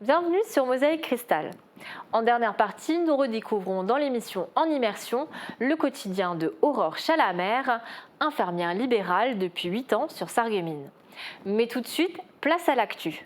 Bienvenue sur Mosaïque Cristal. En dernière partie, nous redécouvrons dans l'émission En Immersion le quotidien de Aurore Chalamer, infirmière libérale depuis 8 ans sur Sarreguemines. Mais tout de suite, place à l'actu.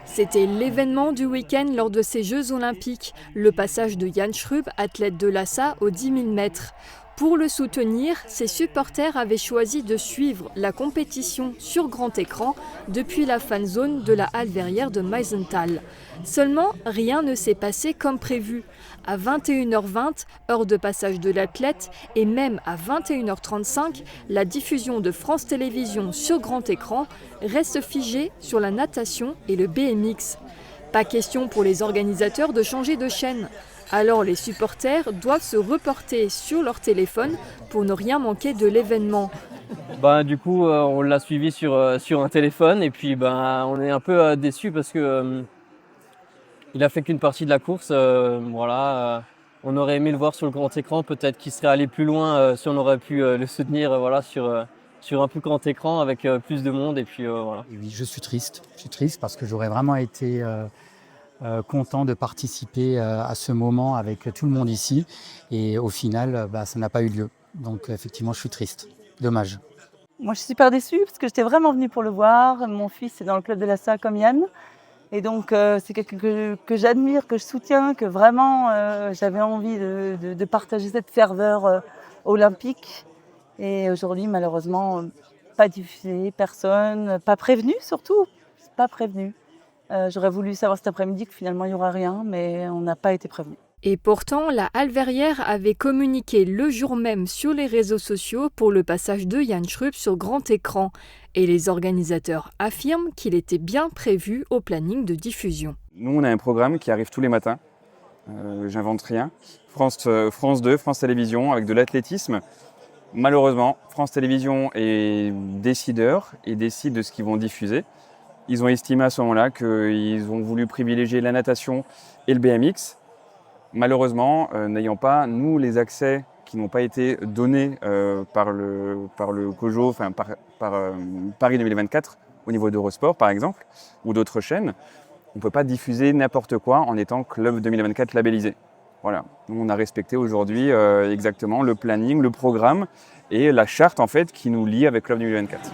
C'était l'événement du week-end lors de ces Jeux Olympiques, le passage de Jan Schrupp, athlète de l'ASSA, aux 10 000 mètres. Pour le soutenir, ses supporters avaient choisi de suivre la compétition sur grand écran depuis la fan zone de la halle verrière de Meisenthal. Seulement, rien ne s'est passé comme prévu. À 21h20, heure de passage de l'athlète, et même à 21h35, la diffusion de France Télévisions sur grand écran reste figée sur la natation et le BMX. Pas question pour les organisateurs de changer de chaîne. Alors les supporters doivent se reporter sur leur téléphone pour ne rien manquer de l'événement. Du coup, on l'a suivi sur un téléphone et puis on est un peu déçus parce que il a fait qu'une partie de la course. On aurait aimé le voir sur le grand écran, peut-être qu'il serait allé plus loin si on aurait pu le soutenir sur un plus grand écran avec plus de monde. Et puis voilà. Et oui, je suis triste parce que j'aurais vraiment été content de participer à ce moment avec tout le monde ici. Et au final, ça n'a pas eu lieu. Donc effectivement, je suis triste. Dommage. Moi, je suis super déçue parce que j'étais vraiment venue pour le voir. Mon fils est dans le club de l'ASSA comme Yann. Et donc, c'est quelqu'un que j'admire, que je soutiens, que vraiment j'avais envie de partager cette ferveur olympique. Et aujourd'hui, malheureusement, pas diffusé, personne, pas prévenu surtout, pas prévenu. J'aurais voulu savoir cet après-midi que finalement il n'y aura rien, mais on n'a pas été prévenu. Et pourtant, la halle verrière avait communiqué le jour même sur les réseaux sociaux pour le passage de Jan Schrupp sur grand écran. Et les organisateurs affirment qu'il était bien prévu au planning de diffusion. Nous, on a un programme qui arrive tous les matins. J'invente rien. France 2, France Télévisions, avec de l'athlétisme. Malheureusement, France Télévisions est décideur et décide de ce qu'ils vont diffuser. Ils ont estimé à ce moment-là qu'ils ont voulu privilégier la natation et le BMX. Malheureusement, n'ayant pas, nous, les accès qui n'ont pas été donnés par le COJO, enfin par Paris 2024, au niveau d'Eurosport par exemple, ou d'autres chaînes, on ne peut pas diffuser n'importe quoi en étant Club 2024 labellisé. Voilà. Nous, on a respecté aujourd'hui exactement le planning, le programme et la charte en fait qui nous lie avec Club 2024.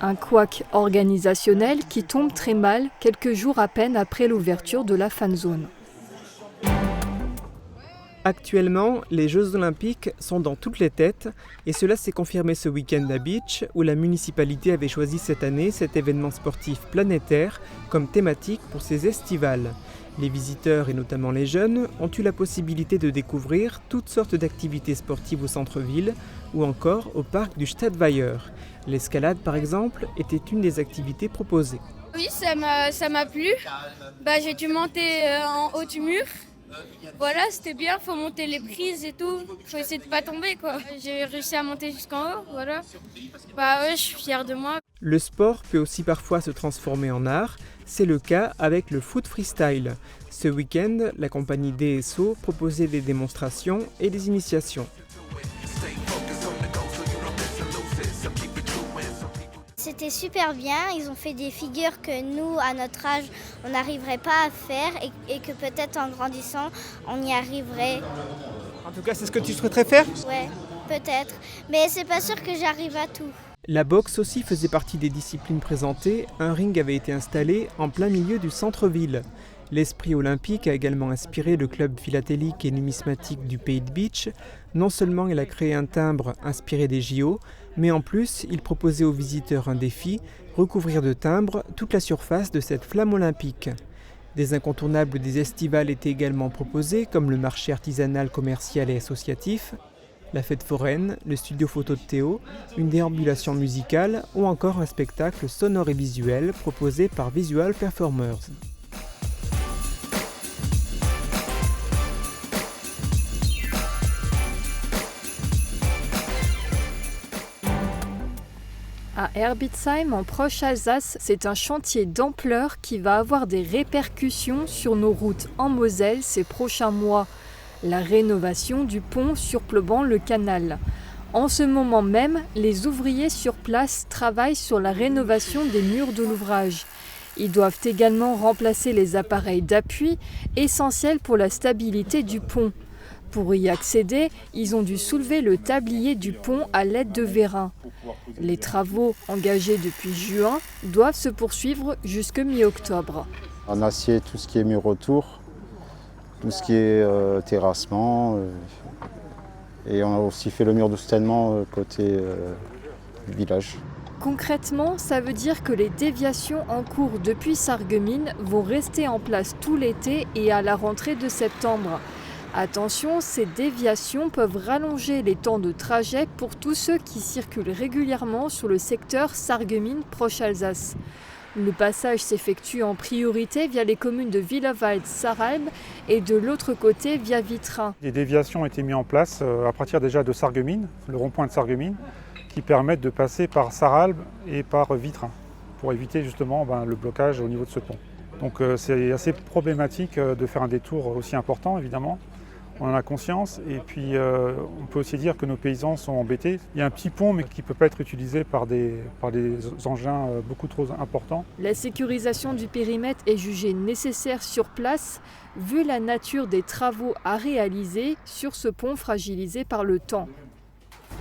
Un couac organisationnel qui tombe très mal quelques jours à peine après l'ouverture de la fan zone. Actuellement, les Jeux Olympiques sont dans toutes les têtes et cela s'est confirmé ce week-end à Beach où la municipalité avait choisi cette année cet événement sportif planétaire comme thématique pour ses estivales. Les visiteurs et notamment les jeunes ont eu la possibilité de découvrir toutes sortes d'activités sportives au centre-ville ou encore au parc du Stadtweiher. L'escalade par exemple était une des activités proposées. Oui, ça m'a plu. J'ai dû monter en haut du mur. Voilà, c'était bien, faut monter les prises et tout, faut essayer de pas tomber quoi. J'ai réussi à monter jusqu'en haut, voilà. Je suis fière de moi. Le sport peut aussi parfois se transformer en art, c'est le cas avec le foot freestyle. Ce week-end, la compagnie DSO proposait des démonstrations et des initiations. C'était super bien, ils ont fait des figures que nous, à notre âge, on n'arriverait pas à faire et que peut-être en grandissant, on y arriverait. En tout cas, c'est ce que tu souhaiterais faire ? Ouais, peut-être, mais c'est pas sûr que j'arrive à tout. La boxe aussi faisait partie des disciplines présentées, un ring avait été installé en plein milieu du centre-ville. L'esprit olympique a également inspiré le club philatélique et numismatique du Pays de Beach. Non seulement il a créé un timbre inspiré des JO, mais en plus il proposait aux visiteurs un défi, recouvrir de timbres toute la surface de cette flamme olympique. Des incontournables des estivales étaient également proposés, comme le marché artisanal, commercial et associatif, la fête foraine, le studio photo de Théo, une déambulation musicale ou encore un spectacle sonore et visuel proposé par Visual Performers. À Herbitzheim, en proche Alsace, c'est un chantier d'ampleur qui va avoir des répercussions sur nos routes en Moselle ces prochains mois. la rénovation du pont surplombant le canal. En ce moment même, les ouvriers sur place travaillent sur la rénovation des murs de l'ouvrage. Ils doivent également remplacer les appareils d'appui, essentiels pour la stabilité du pont. Pour y accéder, ils ont dû soulever le tablier du pont à l'aide de vérins. Les travaux, engagés depuis juin, doivent se poursuivre jusque mi-octobre. En acier, tout ce qui est mur autour, tout ce qui est terrassement. Et on a aussi fait le mur de soutènement côté du village. Concrètement, ça veut dire que les déviations en cours depuis Sarreguemines vont rester en place tout l'été et à la rentrée de septembre. Attention, ces déviations peuvent rallonger les temps de trajet pour tous ceux qui circulent régulièrement sur le secteur Sarreguemines-Proche-Alsace. Le passage s'effectue en priorité via les communes de Villewald-Sarralbe et de l'autre côté via Vitrin. Des déviations ont été mises en place à partir déjà de Sarreguemines, le rond-point de Sarreguemines, qui permettent de passer par Sarralbe et par Vitrin pour éviter justement le blocage au niveau de ce pont. Donc c'est assez problématique de faire un détour aussi important évidemment. On en a conscience et puis on peut aussi dire que nos paysans sont embêtés. Il y a un petit pont mais qui ne peut pas être utilisé par des engins beaucoup trop importants. La sécurisation du périmètre est jugée nécessaire sur place vu la nature des travaux à réaliser sur ce pont fragilisé par le temps.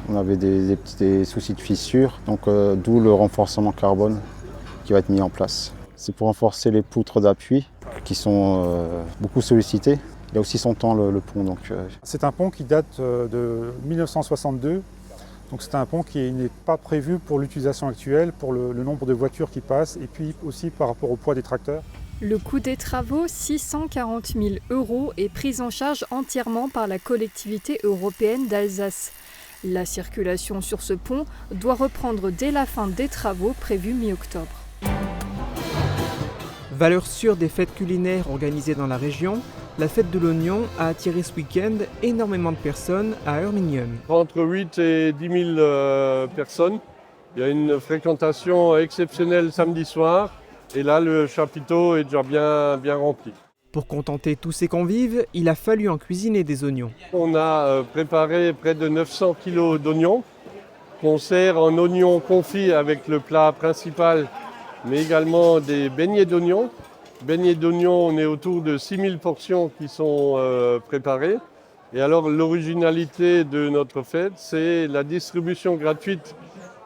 On avait des petits soucis de fissures, donc d'où le renforcement carbone qui va être mis en place. C'est pour renforcer les poutres d'appui qui sont beaucoup sollicitées. Il a aussi son temps le pont. C'est un pont qui date de 1962, donc c'est un pont qui n'est pas prévu pour l'utilisation actuelle, pour le nombre de voitures qui passent et puis aussi par rapport au poids des tracteurs. Le coût des travaux, 640 000 €, est pris en charge entièrement par la collectivité européenne d'Alsace. La circulation sur ce pont doit reprendre dès la fin des travaux prévus mi-octobre. Valeur sûre des fêtes culinaires organisées dans la région, la fête de l'oignon a attiré ce week-end énormément de personnes à Hörmingen. Entre 8 et 10 000 personnes. Il y a une fréquentation exceptionnelle samedi soir et là le chapiteau est déjà bien rempli. Pour contenter tous ces convives, il a fallu en cuisiner des oignons. On a préparé près de 900 kg d'oignons qu'on sert en oignons confits avec le plat principal, mais également des beignets d'oignons. Beignets d'oignons, on est autour de 6000 portions qui sont préparées. Et alors l'originalité de notre fête, c'est la distribution gratuite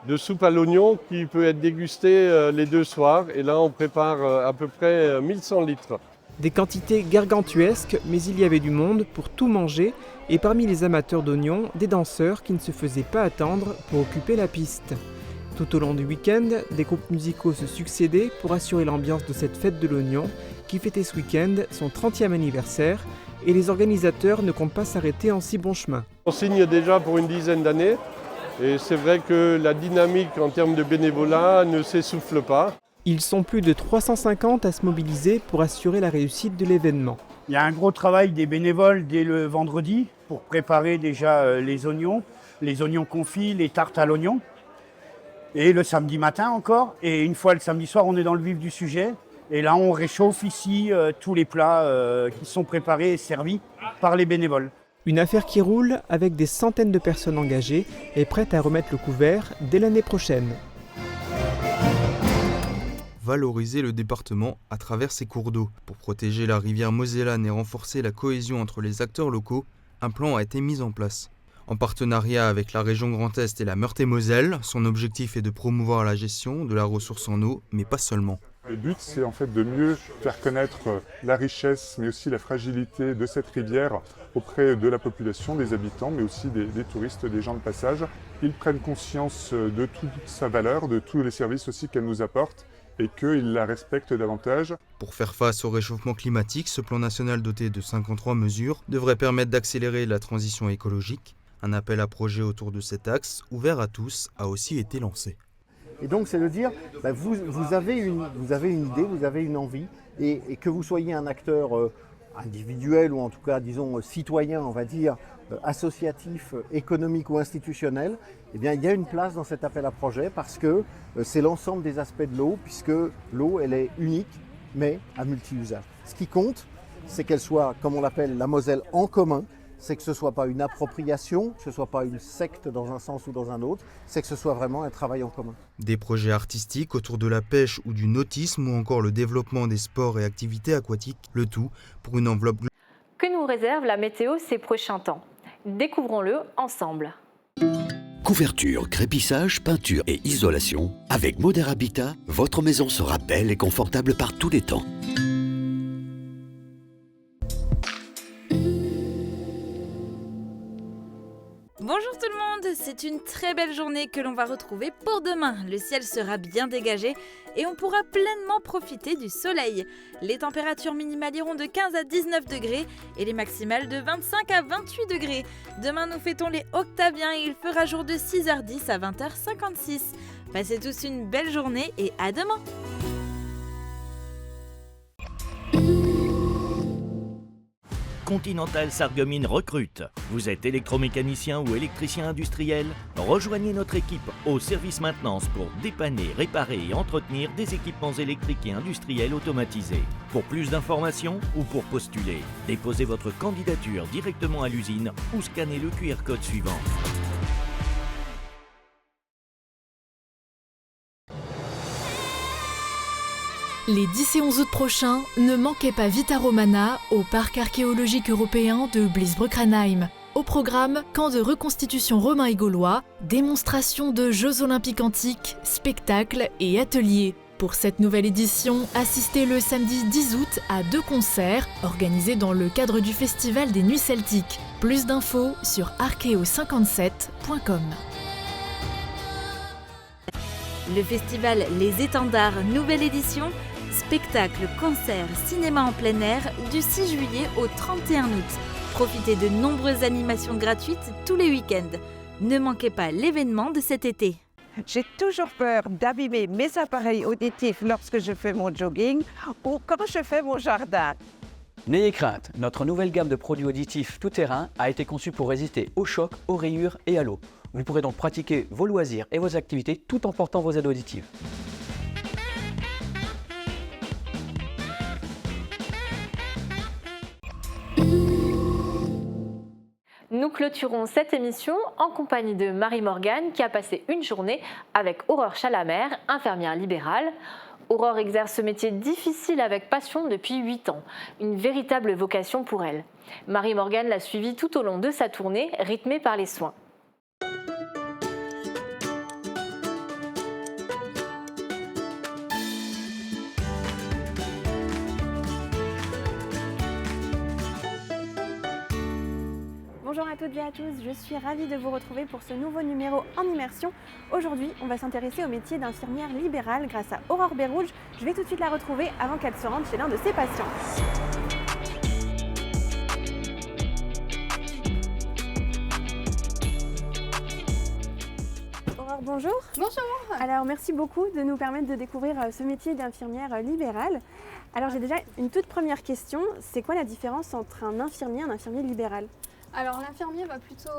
de soupe à l'oignon qui peut être dégustée les 2 soirs. Et là, on prépare à peu près 1100 litres. Des quantités gargantuesques, mais il y avait du monde pour tout manger et parmi les amateurs d'oignons, des danseurs qui ne se faisaient pas attendre pour occuper la piste. Tout au long du week-end, des groupes musicaux se succédaient pour assurer l'ambiance de cette fête de l'oignon qui fêtait ce week-end son 30e anniversaire et les organisateurs ne comptent pas s'arrêter en si bon chemin. On signe déjà pour une dizaine d'années et c'est vrai que la dynamique en termes de bénévolat ne s'essouffle pas. Ils sont plus de 350 à se mobiliser pour assurer la réussite de l'événement. Il y a un gros travail des bénévoles dès le vendredi pour préparer déjà les oignons confits, les tartes à l'oignon. Et le samedi matin encore. Et une fois le samedi soir, on est dans le vif du sujet. Et là, on réchauffe ici tous les plats qui sont préparés et servis par les bénévoles. Une affaire qui roule avec des centaines de personnes engagées et prêtes à remettre le couvert dès l'année prochaine. Valoriser le département à travers ses cours d'eau. Pour protéger la rivière Mosellane et renforcer la cohésion entre les acteurs locaux, un plan a été mis en place. En partenariat avec la région Grand Est et la Meurthe-et-Moselle, son objectif est de promouvoir la gestion de la ressource en eau, mais pas seulement. Le but, c'est en fait de mieux faire connaître la richesse, mais aussi la fragilité de cette rivière auprès de la population, des habitants, mais aussi des touristes, des gens de passage. Ils prennent conscience de toute sa valeur, de tous les services aussi qu'elle nous apporte, et qu'ils la respectent davantage. Pour faire face au réchauffement climatique, ce plan national doté de 53 mesures devrait permettre d'accélérer la transition écologique. Un appel à projet autour de cet axe, ouvert à tous, a aussi été lancé. Et donc c'est de dire, vous avez une idée, vous avez une envie, et que vous soyez un acteur individuel ou en tout cas, disons, citoyen, on va dire, associatif, économique ou institutionnel, eh bien, il y a une place dans cet appel à projet parce que c'est l'ensemble des aspects de l'eau, puisque l'eau, elle est unique, mais à multi-usage. Ce qui compte, c'est qu'elle soit, comme on l'appelle, la Moselle en commun, c'est que ce ne soit pas une appropriation, que ce ne soit pas une secte dans un sens ou dans un autre, c'est que ce soit vraiment un travail en commun. Des projets artistiques autour de la pêche ou du nautisme ou encore le développement des sports et activités aquatiques, le tout pour une enveloppe. Que nous réserve la météo ces prochains temps? Découvrons-le ensemble. Couverture, crépissage, peinture et isolation. Avec Modern Habitat, votre maison sera belle et confortable par tous les temps. Bonjour tout le monde, c'est une très belle journée que l'on va retrouver pour demain. Le ciel sera bien dégagé et on pourra pleinement profiter du soleil. Les températures minimales iront de 15 à 19 degrés et les maximales de 25 à 28 degrés. Demain nous fêtons les Octaviens et il fera jour de 6h10 à 20h56. Passez tous une belle journée et à demain. Continental Sarreguemines recrute. Vous êtes électromécanicien ou électricien industriel? Rejoignez notre équipe au service maintenance pour dépanner, réparer et entretenir des équipements électriques et industriels automatisés. Pour plus d'informations ou pour postuler, déposez votre candidature directement à l'usine ou scannez le QR code suivant. Les 10 et 11 août prochains, ne manquez pas Vita Romana au parc archéologique européen de Bliesbruck-Ranheim. Au programme, camp de reconstitution romain et gaulois, démonstration de Jeux olympiques antiques, spectacles et ateliers. Pour cette nouvelle édition, assistez le samedi 10 août à 2 concerts organisés dans le cadre du Festival des Nuits Celtiques. Plus d'infos sur archeo57.com. Le festival Les Étendards, nouvelle édition, spectacle, concert, cinéma en plein air du 6 juillet au 31 août. Profitez de nombreuses animations gratuites tous les week-ends. Ne manquez pas l'événement de cet été. J'ai toujours peur d'abîmer mes appareils auditifs lorsque je fais mon jogging ou quand je fais mon jardin. N'ayez crainte, notre nouvelle gamme de produits auditifs tout-terrain a été conçue pour résister aux chocs, aux rayures et à l'eau. Vous pourrez donc pratiquer vos loisirs et vos activités tout en portant vos aides auditives. Nous clôturons cette émission en compagnie de Marie Morgane qui a passé une journée avec Aurore Chalamer, infirmière libérale. Aurore exerce ce métier difficile avec passion depuis 8 ans, une véritable vocation pour elle. Marie Morgane l'a suivie tout au long de sa tournée, rythmée par les soins. Bonjour à toutes et à tous, je suis ravie de vous retrouver pour ce nouveau numéro en immersion. Aujourd'hui, on va s'intéresser au métier d'infirmière libérale grâce à Aurore Bérouge. Je vais tout de suite la retrouver avant qu'elle se rende chez l'un de ses patients. Aurore, bonjour. Bonjour. Alors, merci beaucoup de nous permettre de découvrir ce métier d'infirmière libérale. Alors, j'ai déjà une toute première question. C'est quoi la différence entre un infirmier et un infirmier libéral ? Alors l'infirmier va plutôt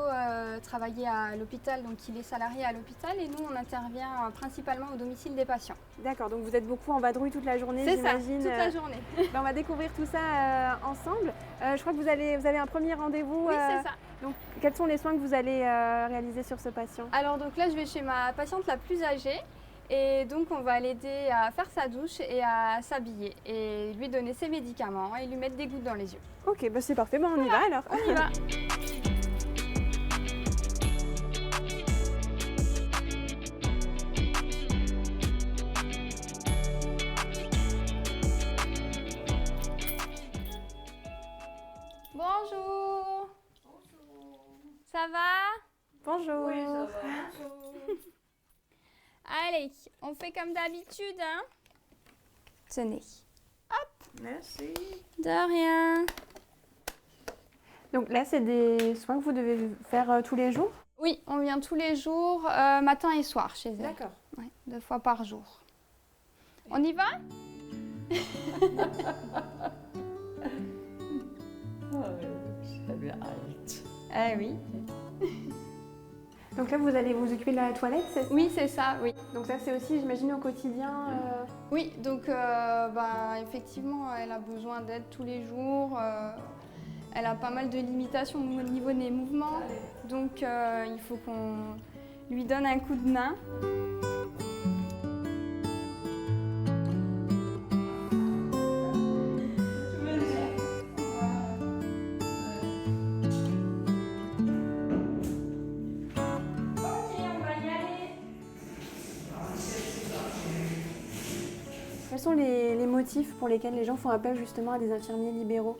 travailler à l'hôpital, donc il est salarié à l'hôpital et nous on intervient principalement au domicile des patients. D'accord, donc vous êtes beaucoup en vadrouille toute la journée, j'imagine. C'est ça, toute la journée. On va découvrir tout ça ensemble. Je crois que vous avez un premier rendez-vous. Oui, c'est ça. Donc quels sont les soins que vous allez réaliser sur ce patient? Alors donc là je vais chez ma patiente la plus âgée. Et donc on va l'aider à faire sa douche et à s'habiller et lui donner ses médicaments et lui mettre des gouttes dans les yeux. Ok, bah c'est parfait, on y va alors. On y va. Bonjour. Bonjour. Ça va? Bonjour. Oui, ça va. Bonjour. Allez, on fait comme d'habitude, hein? Tenez. Hop. Merci. De rien. Donc là, c'est des soins que vous devez faire tous les jours? Oui, on vient tous les jours, matin et soir chez elle. D'accord. Ouais, 2 fois par jour. On y va? Ah oui. Donc là, vous allez vous occuper de la toilette, c'est ça? Oui, c'est ça, oui. Donc ça, c'est aussi, j'imagine, au quotidien Oui, donc effectivement, elle a besoin d'aide tous les jours. Elle a pas mal de limitations au niveau des mouvements, donc il faut qu'on lui donne un coup de main. Quels sont les motifs pour lesquels les gens font appel justement à des infirmiers libéraux?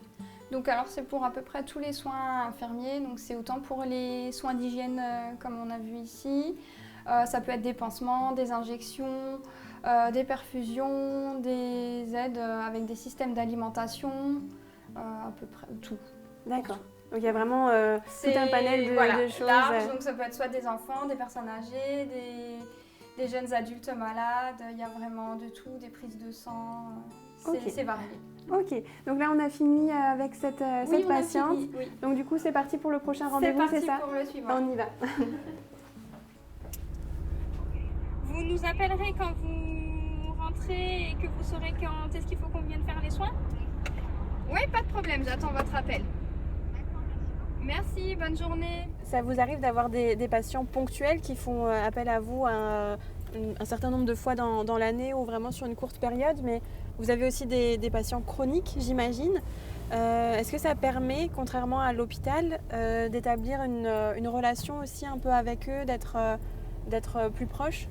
Donc alors c'est pour à peu près tous les soins infirmiers, donc c'est autant pour les soins d'hygiène comme on a vu ici, ça peut être des pansements, des injections, des perfusions, des aides avec des systèmes d'alimentation, à peu près tout. D'accord. Donc il y a vraiment tout un panel de choses. Large, donc ça peut être soit des enfants, des personnes âgées, des jeunes adultes malades, il y a vraiment de tout, des prises de sang, c'est varié. Ok, donc là on a fini avec cette patiente. Fini, oui. Donc du coup c'est parti pour le prochain rendez-vous, c'est ça? C'est parti pour le suivant. On y va. Vous nous appellerez quand vous rentrez et que vous saurez quand est-ce qu'il faut qu'on vienne faire les soins? Oui, pas de problème, j'attends votre appel. Merci, bonne journée. Ça vous arrive d'avoir des patients ponctuels qui font appel à vous un certain nombre de fois dans l'année ou vraiment sur une courte période, mais vous avez aussi des patients chroniques, j'imagine. Est-ce que ça permet, contrairement à l'hôpital, d'établir une relation aussi un peu avec eux, d'être plus proche?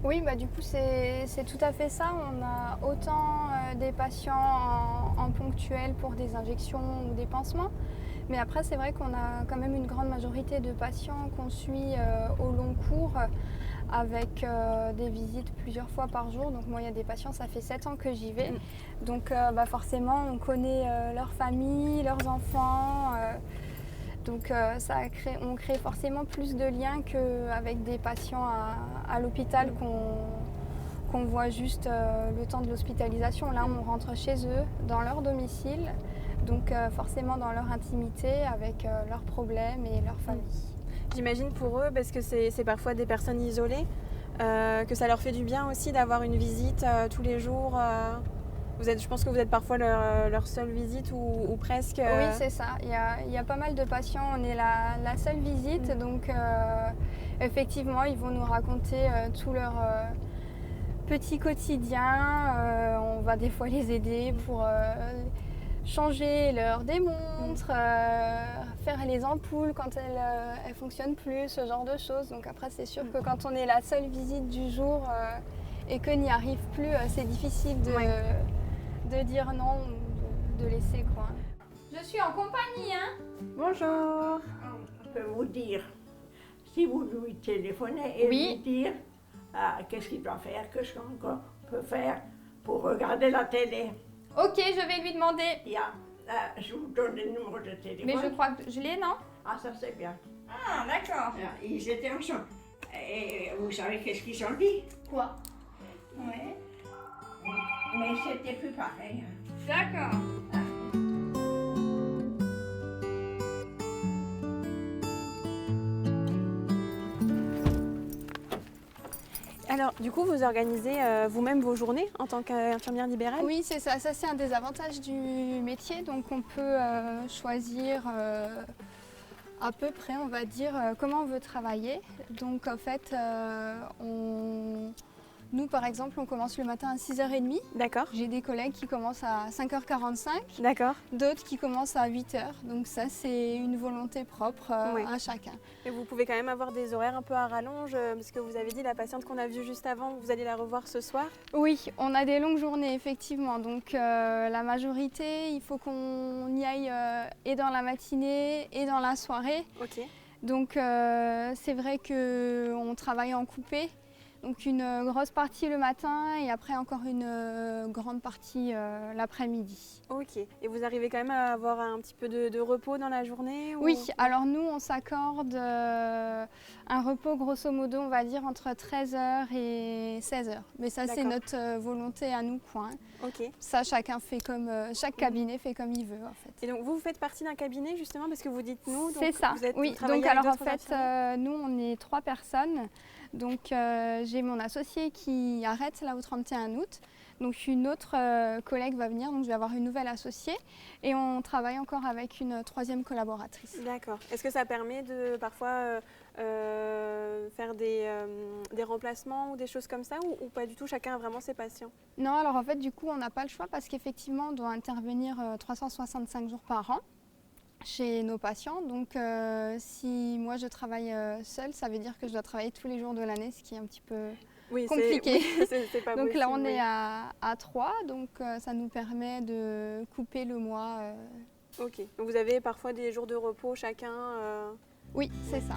Oui, bah, du coup c'est tout à fait ça. On a autant des patients en ponctuel pour des injections ou des pansements. Mais après, c'est vrai qu'on a quand même une grande majorité de patients qu'on suit au long cours avec des visites plusieurs fois par jour. Donc moi, il y a des patients, ça fait 7 ans que j'y vais. Donc forcément, on connaît leur famille, leurs enfants. Donc on crée forcément plus de liens qu'avec des patients à l'hôpital qu'on voit juste le temps de l'hospitalisation. Là, on rentre chez eux, dans leur domicile. Donc forcément dans leur intimité avec leurs problèmes et leur famille. J'imagine pour eux, parce que c'est parfois des personnes isolées, que ça leur fait du bien aussi d'avoir une visite tous les jours. Je pense que vous êtes parfois leur seule visite ou presque. Oui, c'est ça. Il y a pas mal de patients, on est la seule visite. Donc effectivement, ils vont nous raconter tout leur petit quotidien. On va des fois les aider pour changer leur démontre, faire les ampoules quand elles fonctionnent plus, ce genre de choses. Donc après, c'est sûr que quand on est la seule visite du jour et que n'y arrive plus, c'est difficile de dire non ou de laisser quoi. Je suis en compagnie, hein? Bonjour. On peut vous dire, si vous lui téléphonez et lui dire qu'est-ce qu'il doit faire, qu'est-ce qu'on peut faire pour regarder la télé. Ok, je vais lui demander. Je vous donne le numéro de téléphone. Mais je crois que je l'ai, non? Ah, ça c'est bien. Ah, d'accord. Ils étaient ensemble. Et vous savez qu'est-ce qu'ils ont dit? Quoi? Oui. Mais c'était plus pareil. D'accord. Alors, du coup, vous organisez vous-même vos journées en tant qu'infirmière libérale? Oui, c'est ça. Ça, c'est un des avantages du métier. Donc, on peut choisir à peu près, on va dire, comment on veut travailler. Donc, en fait, nous, par exemple, on commence le matin à 6h30. D'accord. J'ai des collègues qui commencent à 5h45. D'accord. D'autres qui commencent à 8h. Donc ça, c'est une volonté propre à chacun. Et vous pouvez quand même avoir des horaires un peu à rallonge, parce que vous avez dit la patiente qu'on a vue juste avant, vous allez la revoir ce soir? Oui, on a des longues journées, effectivement. Donc la majorité, il faut qu'on y aille et dans la matinée et dans la soirée. Ok. Donc c'est vrai qu'on travaille en coupé. Donc une grosse partie le matin et après encore une grande partie l'après-midi. Ok. Et vous arrivez quand même à avoir un petit peu de repos dans la journée ou... Oui, alors nous on s'accorde un repos grosso modo on va dire entre 13h et 16h. Mais ça c'est notre volonté à nous quoi. Ok. Ça chacun fait comme, chaque cabinet fait comme il veut en fait. Et donc vous faites partie d'un cabinet justement parce que vous dites nous. C'est ça, oui. Donc alors en fait nous on est 3 personnes. Donc j'ai mon associé qui arrête là au 31 août. Donc une autre collègue va venir, donc je vais avoir une nouvelle associée et on travaille encore avec une troisième collaboratrice. D'accord. Est-ce que ça permet de parfois faire des remplacements ou des choses comme ça ou pas du tout, chacun a vraiment ses patients? Non, alors en fait du coup on n'a pas le choix parce qu'effectivement on doit intervenir 365 jours par an chez nos patients. Donc si moi je travaille seule, ça veut dire que je dois travailler tous les jours de l'année, ce qui est un petit peu compliqué. C'est pas donc possible, là on est à 3, donc ça nous permet de couper le mois. Ok, donc vous avez parfois des jours de repos chacun Oui, c'est ça.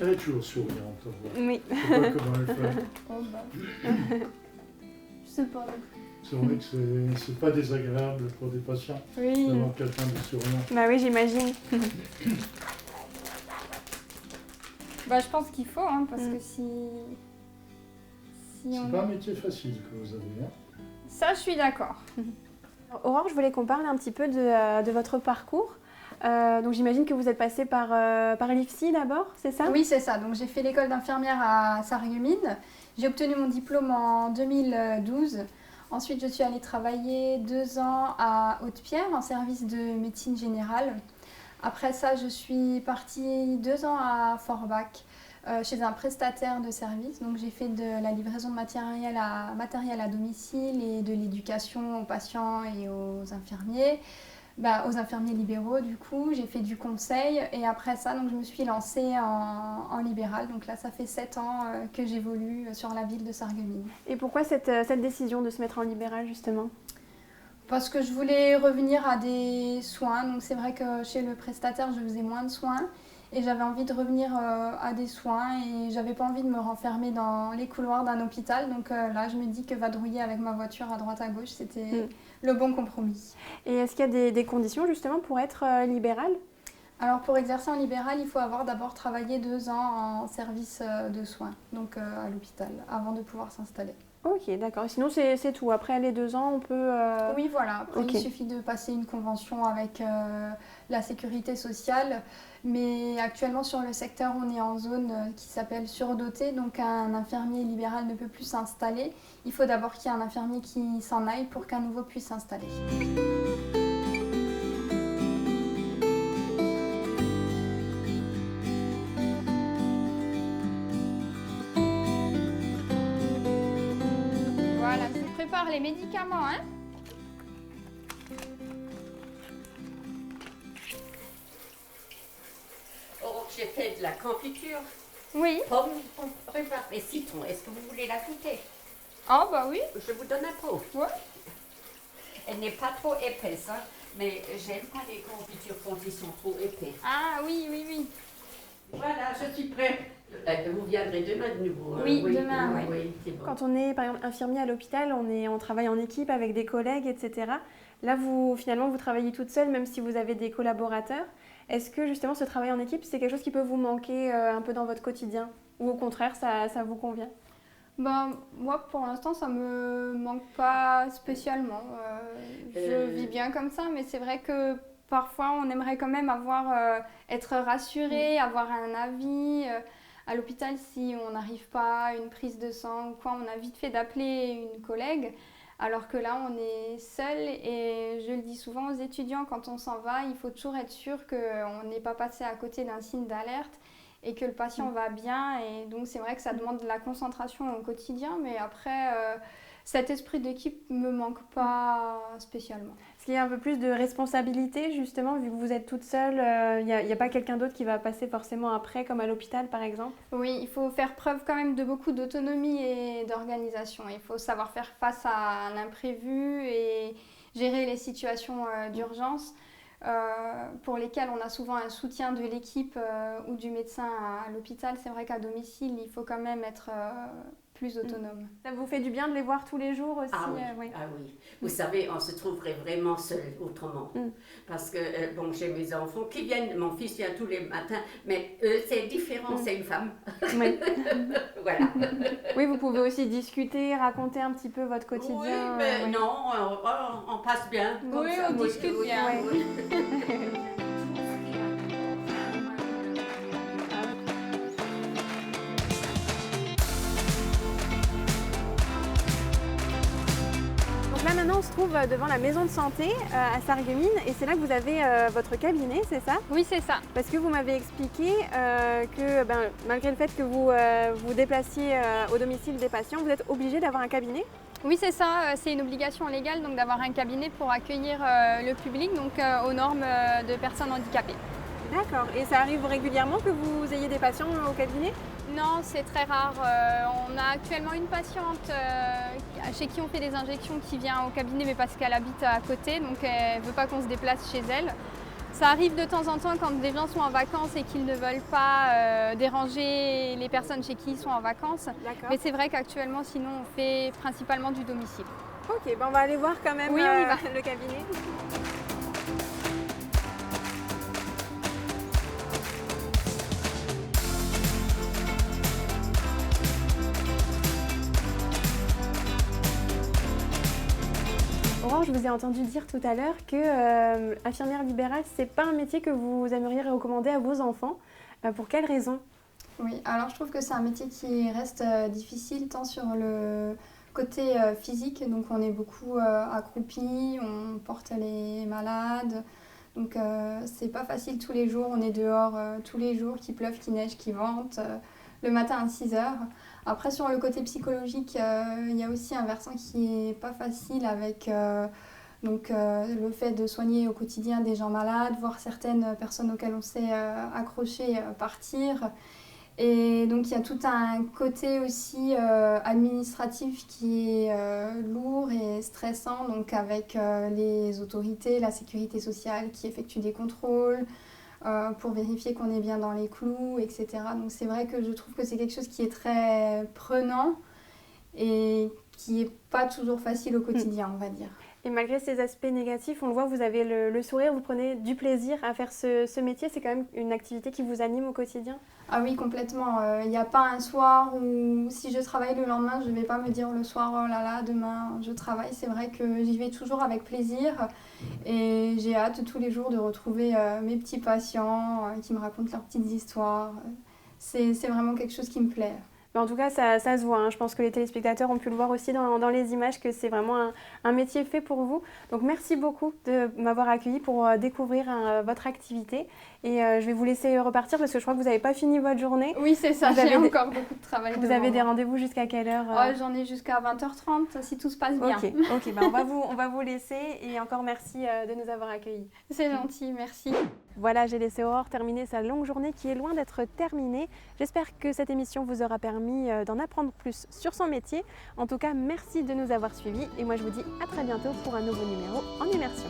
Elle est toujours souriante. Oui. Je sais pas comment elle fait. Oh bah. Je sais pas. C'est vrai que c'est pas désagréable pour des patients d'avoir quelqu'un de souriant. Bah oui, j'imagine. Bah, je pense qu'il faut, hein, parce que si C'est pas un métier facile que vous avez. Hein. Ça, je suis d'accord. Aurore, je voulais qu'on parle un petit peu de votre parcours. Donc j'imagine que vous êtes passée par l'IFSI d'abord, c'est ça? Oui, c'est ça. Donc j'ai fait l'école d'infirmière à Sarreguemines. J'ai obtenu mon diplôme en 2012. Ensuite, je suis allée travailler 2 ans à Haute-Pierre en service de médecine générale. Après ça, je suis partie 2 ans à Forbach chez un prestataire de service. Donc j'ai fait de la livraison de matériel à domicile et de l'éducation aux patients et aux infirmiers. Aux infirmiers libéraux du coup, j'ai fait du conseil et après ça donc, je me suis lancée en libéral. Donc là ça fait 7 ans que j'évolue sur la ville de Sarreguemines. Et pourquoi cette décision de se mettre en libéral justement? Parce que je voulais revenir à des soins, donc c'est vrai que chez le prestataire je faisais moins de soins et j'avais envie de revenir à des soins et j'avais pas envie de me renfermer dans les couloirs d'un hôpital. Donc là je me dis que vadrouiller avec ma voiture à droite à gauche c'était le bon compromis. Et est-ce qu'il y a des conditions justement pour être libéral? Alors pour exercer en libéral, il faut avoir d'abord travaillé 2 ans en service de soins, donc à l'hôpital, avant de pouvoir s'installer. Ok, d'accord. Sinon c'est tout. Après les 2 ans, on peut... Oui, voilà. Après, Okay. il suffit de passer une convention avec la sécurité sociale. Mais actuellement, sur le secteur, on est en zone qui s'appelle surdotée. Donc, un infirmier libéral ne peut plus s'installer. Il faut d'abord qu'il y ait un infirmier qui s'en aille pour qu'un nouveau puisse s'installer. Voilà, je vous prépare les médicaments, hein. Oh, j'ai fait de la confiture. Oui. Pomme, rhubarbe et citron. Est-ce que vous voulez la goûter? Ah bah oui. Je vous donne un pot. Ouais. Elle n'est pas trop épaisse, hein, mais j'aime pas les confitures quand ils sont trop épais. Ah oui, oui, oui. Voilà, je suis prête. Vous viendrez demain de nouveau. Oui, demain, oui. Oui, c'est bon. Quand on est par exemple infirmier à l'hôpital, on travaille en équipe avec des collègues, etc. Là, finalement, vous travaillez toute seule, même si vous avez des collaborateurs. Est-ce que justement ce travail en équipe, c'est quelque chose qui peut vous manquer un peu dans votre quotidien? Ou au contraire, ça vous convient? Moi, pour l'instant, ça me manque pas spécialement. Je vis bien comme ça, mais c'est vrai que parfois, on aimerait quand même être rassuré, avoir un avis. À l'hôpital, si on n'arrive pas à une prise de sang ou quoi, on a vite fait d'appeler une collègue. Alors que là, on est seul et je le dis souvent aux étudiants, quand on s'en va, il faut toujours être sûr qu'on n'est pas passé à côté d'un signe d'alerte et que le patient va bien. Et donc, c'est vrai que ça demande de la concentration au quotidien, mais après, cet esprit d'équipe ne me manque pas spécialement. Est-ce qu'il y a un peu plus de responsabilité, justement, vu que vous êtes toute seule, il n'y a pas quelqu'un d'autre qui va passer forcément après, comme à l'hôpital, par exemple? Oui, il faut faire preuve quand même de beaucoup d'autonomie et d'organisation. Il faut savoir faire face à un imprévu et gérer les situations d'urgence pour lesquelles on a souvent un soutien de l'équipe ou du médecin à l'hôpital. C'est vrai qu'à domicile, il faut quand même être plus autonomes. Ça vous fait du bien de les voir tous les jours aussi? Ah oui, Oui. ah oui. Vous savez, on se trouverait vraiment seul autrement. Parce que, bon, j'ai mes enfants qui viennent, mon fils vient tous les matins, mais c'est différent, c'est une femme. Oui. Voilà. Oui, vous pouvez aussi discuter, raconter un petit peu votre quotidien. Oui, mais non, on passe bien. Oui, on discute bien. Oui. Donc là maintenant on se trouve devant la maison de santé à Sarreguemines et c'est là que vous avez votre cabinet, c'est ça? Oui, c'est ça. Parce que vous m'avez expliqué que malgré le fait que vous vous déplaciez au domicile des patients, vous êtes obligé d'avoir un cabinet? Oui, c'est ça. C'est une obligation légale donc d'avoir un cabinet pour accueillir le public donc aux normes de personnes handicapées. D'accord. Et ça arrive régulièrement que vous ayez des patients au cabinet? Non, c'est très rare. On a actuellement une patiente chez qui on fait des injections qui vient au cabinet mais parce qu'elle habite à côté, donc elle ne veut pas qu'on se déplace chez elle. Ça arrive de temps en temps quand des gens sont en vacances et qu'ils ne veulent pas déranger les personnes chez qui ils sont en vacances. Mais c'est vrai qu'actuellement, sinon, on fait principalement du domicile. Ok, on va aller voir quand même oui, on y va. Le cabinet. Aurore, je vous ai entendu dire tout à l'heure que infirmière libérale, c'est pas un métier que vous aimeriez recommander à vos enfants. Pour quelles raisons? Oui, alors je trouve que c'est un métier qui reste difficile tant sur le côté physique, donc on est beaucoup accroupis, on porte les malades, donc c'est pas facile tous les jours, on est dehors tous les jours, qu'il pleuve, qu'il neige, qu'il vente, le matin à 6 h. Après, sur le côté psychologique, il y a aussi un versant qui n'est pas facile avec le fait de soigner au quotidien des gens malades, voir certaines personnes auxquelles on s'est accroché partir. Et donc, il y a tout un côté aussi administratif qui est lourd et stressant, donc avec les autorités, la sécurité sociale qui effectue des contrôles, pour vérifier qu'on est bien dans les clous, etc. Donc c'est vrai que je trouve que c'est quelque chose qui est très prenant et qui n'est pas toujours facile au quotidien, on va dire. Et malgré ces aspects négatifs, on le voit, vous avez le sourire, vous prenez du plaisir à faire ce métier. C'est quand même une activité qui vous anime au quotidien? Ah oui, complètement. Il n'y a pas un soir où si je travaille le lendemain, je ne vais pas me dire le soir, oh là là, demain je travaille. C'est vrai que j'y vais toujours avec plaisir et j'ai hâte tous les jours de retrouver mes petits patients qui me racontent leurs petites histoires. C'est vraiment quelque chose qui me plaît. Mais en tout cas, ça se voit. Je pense que les téléspectateurs ont pu le voir aussi dans les images, que c'est vraiment un métier fait pour vous. Donc merci beaucoup de m'avoir accueilli pour découvrir votre activité. Et je vais vous laisser repartir parce que je crois que vous n'avez pas fini votre journée. Oui, c'est ça, j'ai encore beaucoup de travail devant. Vous avez des rendez-vous jusqu'à quelle heure? J'en ai jusqu'à 20h30 si tout se passe bien. Ok, on va vous laisser et encore merci de nous avoir accueillis. C'est gentil, merci. Voilà, j'ai laissé Aurore terminer sa longue journée qui est loin d'être terminée. J'espère que cette émission vous aura permis d'en apprendre plus sur son métier. En tout cas, merci de nous avoir suivis et moi je vous dis à très bientôt pour un nouveau numéro en immersion.